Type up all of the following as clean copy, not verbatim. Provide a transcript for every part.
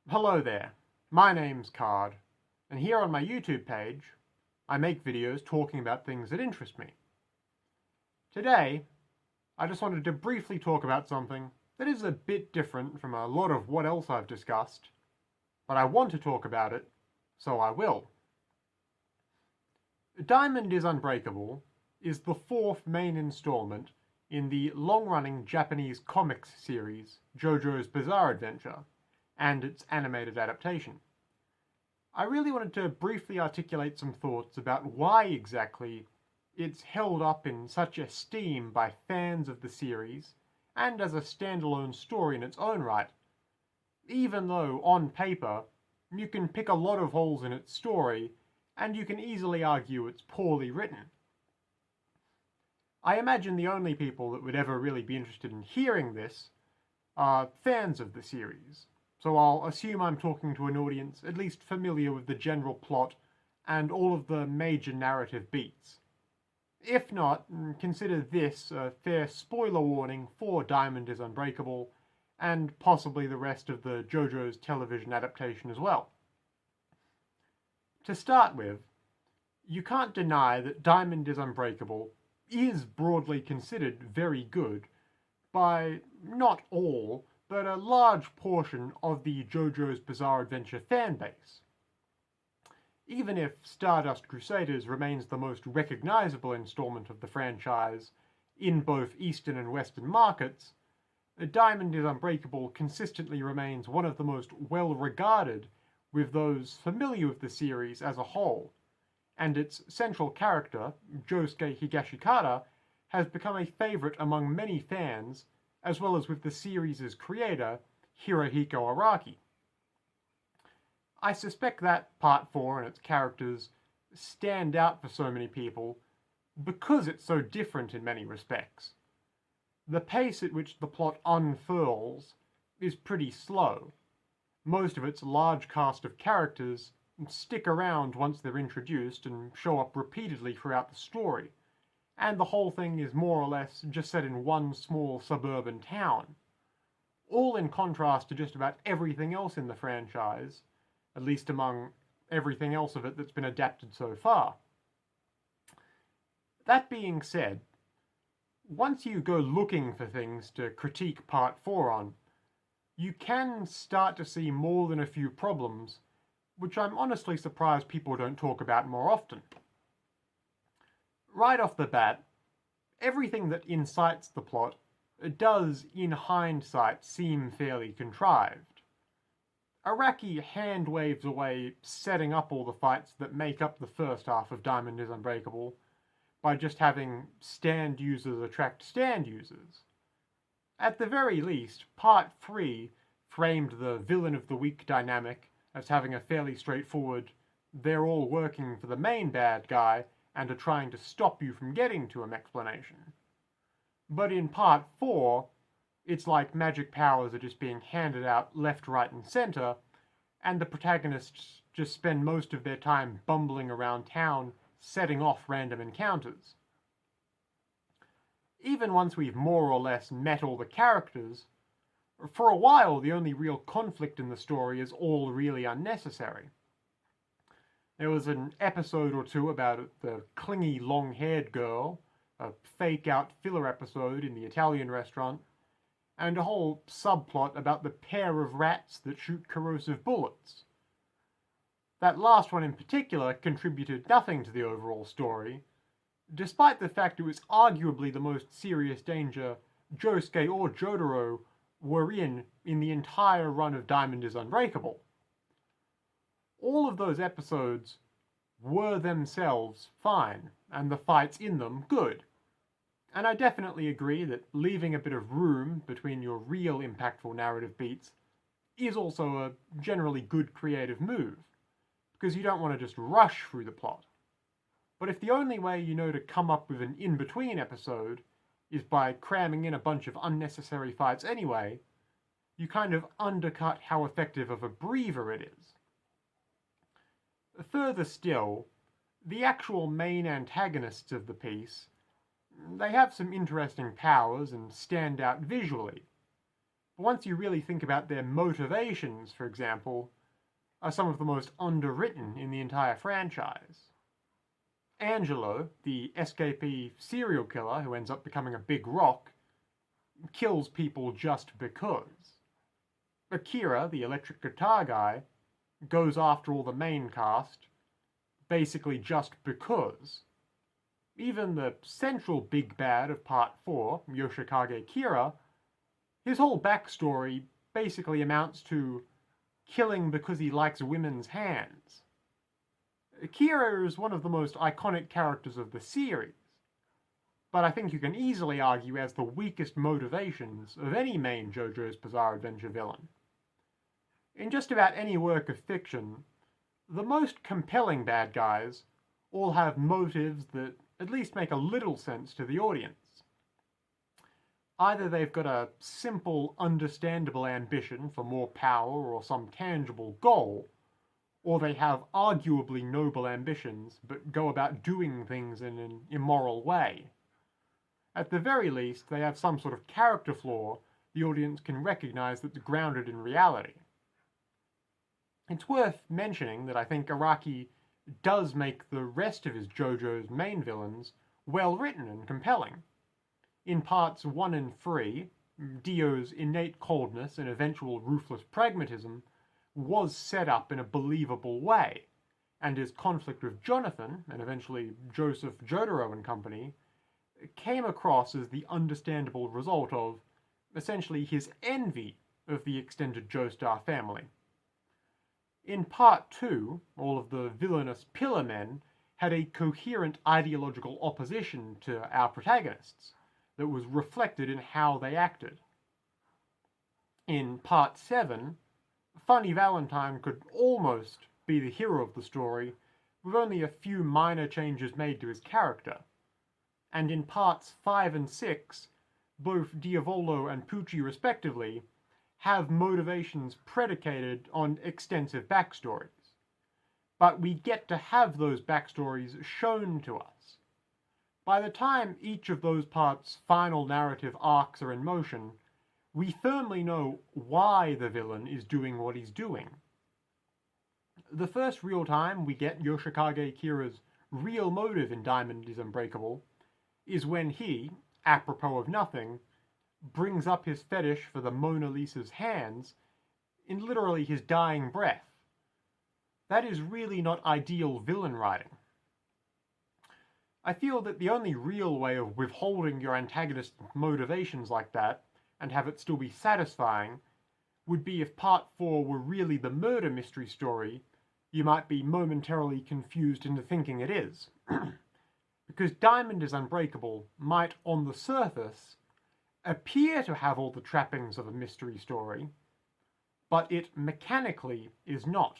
Hello there, my name's Card, and here on my YouTube page, I make videos talking about things that interest me. Today, I just wanted to briefly talk about something that is a bit different from a lot of what else I've discussed, but I want to talk about it, so I will. Diamond is Unbreakable is the fourth main installment in the long-running Japanese comics series JoJo's Bizarre Adventure, and its animated adaptation. I really wanted to briefly articulate some thoughts about why exactly it's held up in such esteem by fans of the series, and as a standalone story in its own right, even though, on paper, you can pick a lot of holes in its story, and you can easily argue it's poorly written. I imagine the only people that would ever really be interested in hearing this are fans of the series, so I'll assume I'm talking to an audience at least familiar with the general plot and all of the major narrative beats. If not, consider this a fair spoiler warning for Diamond is Unbreakable, and possibly the rest of the JoJo's television adaptation as well. To start with, you can't deny that Diamond is Unbreakable is broadly considered very good by not all, but a large portion of the JoJo's Bizarre Adventure fanbase. Even if Stardust Crusaders remains the most recognizable installment of the franchise in both Eastern and Western markets, Diamond is Unbreakable consistently remains one of the most well-regarded with those familiar with the series as a whole, and its central character, Josuke Higashikata, has become a favorite among many fans, as well as with the series' creator, Hirohiko Araki. I suspect that Part 4 and its characters stand out for so many people because it's so different in many respects. The pace at which the plot unfurls is pretty slow. Most of its large cast of characters stick around once they're introduced and show up repeatedly throughout the story, and the whole thing is more or less just set in one small suburban town. All in contrast to just about everything else in the franchise, at least among everything else of it that's been adapted so far. That being said, once you go looking for things to critique Part 4 on, you can start to see more than a few problems, which I'm honestly surprised people don't talk about more often. Right off the bat, everything that incites the plot does, in hindsight, seem fairly contrived. Araki hand waves away setting up all the fights that make up the first half of Diamond is Unbreakable by just having stand users attract stand users. At the very least, Part 3 framed the villain of the week dynamic as having a fairly straightforward, they're all working for the main bad guy and are trying to stop you from getting to him explanation. But in Part 4, it's like magic powers are just being handed out left, right, and center, and the protagonists just spend most of their time bumbling around town, setting off random encounters. Even once we've more or less met all the characters, for a while the only real conflict in the story is all really unnecessary. There was an episode or two about the clingy long-haired girl, a fake-out filler episode in the Italian restaurant, and a whole subplot about the pair of rats that shoot corrosive bullets. That last one in particular contributed nothing to the overall story, despite the fact it was arguably the most serious danger Josuke or Jotaro were in the entire run of Diamond is Unbreakable. All of those episodes were themselves fine, and the fights in them good. And I definitely agree that leaving a bit of room between your real impactful narrative beats is also a generally good creative move, because you don't want to just rush through the plot. But if the only way you know to come up with an in-between episode is by cramming in a bunch of unnecessary fights anyway, you kind of undercut how effective of a breather it is. Further still, the actual main antagonists of the piece, they have some interesting powers and stand out visually. But once you really think about their motivations, for example, are some of the most underwritten in the entire franchise. Angelo, the escapee serial killer who ends up becoming a big rock, kills people just because. Akira, the electric guitar guy, goes after all the main cast basically just because. Even the central big bad of Part 4, Yoshikage Kira, his whole backstory basically amounts to killing because he likes women's hands. Kira is one of the most iconic characters of the series, but I think you can easily argue as the weakest motivations of any main JoJo's Bizarre Adventure villain. In just about any work of fiction, the most compelling bad guys all have motives that at least make a little sense to the audience. Either they've got a simple, understandable ambition for more power or some tangible goal, or they have arguably noble ambitions but go about doing things in an immoral way. At the very least, they have some sort of character flaw the audience can recognize that's grounded in reality. It's worth mentioning that I think Araki does make the rest of his JoJo's main villains well written and compelling. In parts 1 and 3, Dio's innate coldness and eventual ruthless pragmatism was set up in a believable way, and his conflict with Jonathan, and eventually Joseph Jotaro and company, came across as the understandable result of, essentially, his envy of the extended Joestar family. In Part 2, all of the villainous Pillar Men had a coherent ideological opposition to our protagonists that was reflected in how they acted. In Part 7, Funny Valentine could almost be the hero of the story, with only a few minor changes made to his character. And in Parts 5 and 6, both Diavolo and Pucci respectively have motivations predicated on extensive backstories. But we get to have those backstories shown to us. By the time each of those parts' final narrative arcs are in motion, we firmly know why the villain is doing what he's doing. The first real time we get Yoshikage Kira's real motive in Diamond is Unbreakable is when he, apropos of nothing, brings up his fetish for the Mona Lisa's hands in literally his dying breath. That is really not ideal villain writing. I feel that the only real way of withholding your antagonist's motivations like that and have it still be satisfying would be if Part 4 were really the murder mystery story you might be momentarily confused into thinking it is. Because Diamond is Unbreakable might, on the surface, appear to have all the trappings of a mystery story, but it mechanically is not.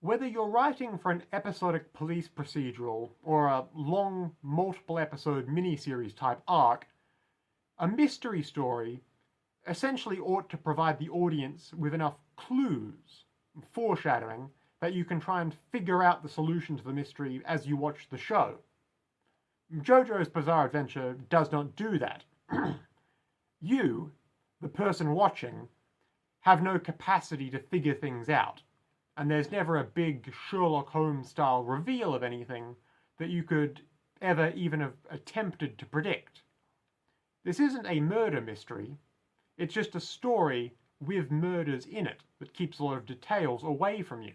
Whether you're writing for an episodic police procedural or a long, multiple episode miniseries type arc, a mystery story essentially ought to provide the audience with enough clues, foreshadowing, that you can try and figure out the solution to the mystery as you watch the show. JoJo's Bizarre Adventure does not do that. You, the person watching, have no capacity to figure things out, and there's never a big Sherlock Holmes-style reveal of anything that you could ever even have attempted to predict. This isn't a murder mystery, it's just a story with murders in it that keeps a lot of details away from you.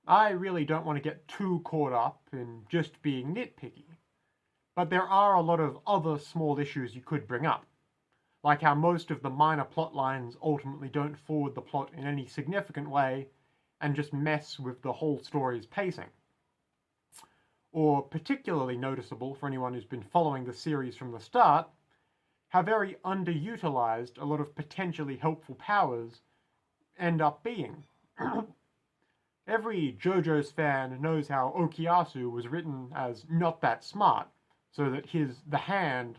I really don't want to get too caught up in just being nitpicky, but there are a lot of other small issues you could bring up, like how most of the minor plot lines ultimately don't forward the plot in any significant way and just mess with the whole story's pacing. Or particularly noticeable for anyone who's been following the series from the start, how very underutilized a lot of potentially helpful powers end up being. Every JoJo's fan knows how Okiasu was written as not that smart, so that the hand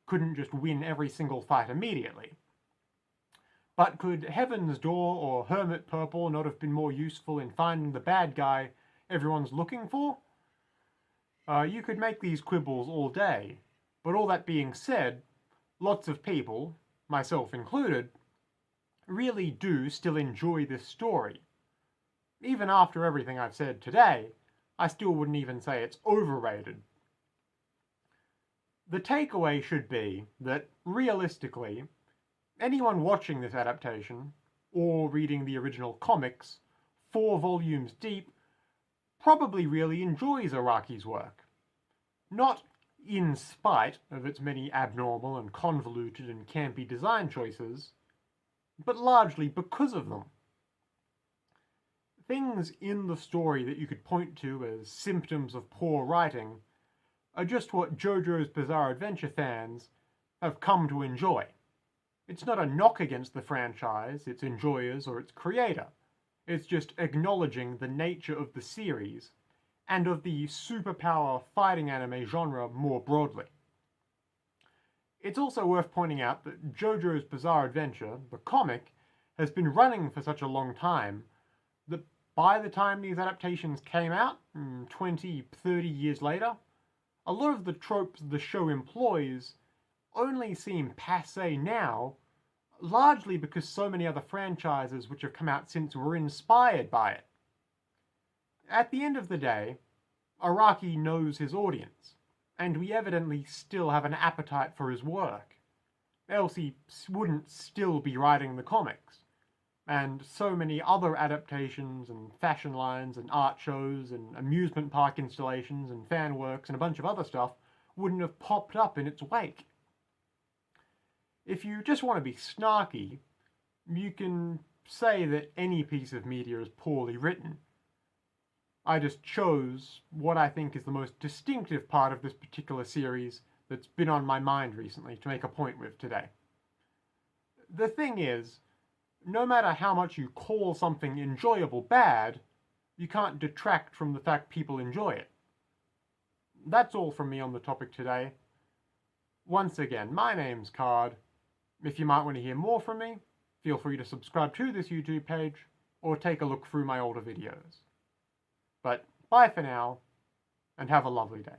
couldn't just win every single fight immediately. But could Heaven's Door or Hermit Purple not have been more useful in finding the bad guy everyone's looking for? You could make these quibbles all day, but all that being said, lots of people, myself included, really do still enjoy this story. Even after everything I've said today, I still wouldn't even say it's overrated. The takeaway should be that, realistically, anyone watching this adaptation, or reading the original comics, 4 volumes deep, probably really enjoys Araki's work. Not in spite of its many abnormal and convoluted and campy design choices, but largely because of them. Things in the story that you could point to as symptoms of poor writing are just what JoJo's Bizarre Adventure fans have come to enjoy. It's not a knock against the franchise, its enjoyers, or its creator. It's just acknowledging the nature of the series and of the superpower fighting anime genre more broadly. It's also worth pointing out that JoJo's Bizarre Adventure, the comic, has been running for such a long time that by the time these adaptations came out, 20, 30 years later, a lot of the tropes the show employs only seem passé now, largely because so many other franchises which have come out since were inspired by it. At the end of the day, Araki knows his audience, and we evidently still have an appetite for his work. Else he wouldn't still be writing the comics. And so many other adaptations and fashion lines and art shows and amusement park installations and fan works and a bunch of other stuff wouldn't have popped up in its wake. If you just want to be snarky, you can say that any piece of media is poorly written. I just chose what I think is the most distinctive part of this particular series that's been on my mind recently to make a point with today. The thing is, no matter how much you call something enjoyable bad, you can't detract from the fact people enjoy it. That's all from me on the topic today. Once again, my name's Card. If you might want to hear more from me, feel free to subscribe to this YouTube page, or take a look through my older videos. But bye for now, and have a lovely day.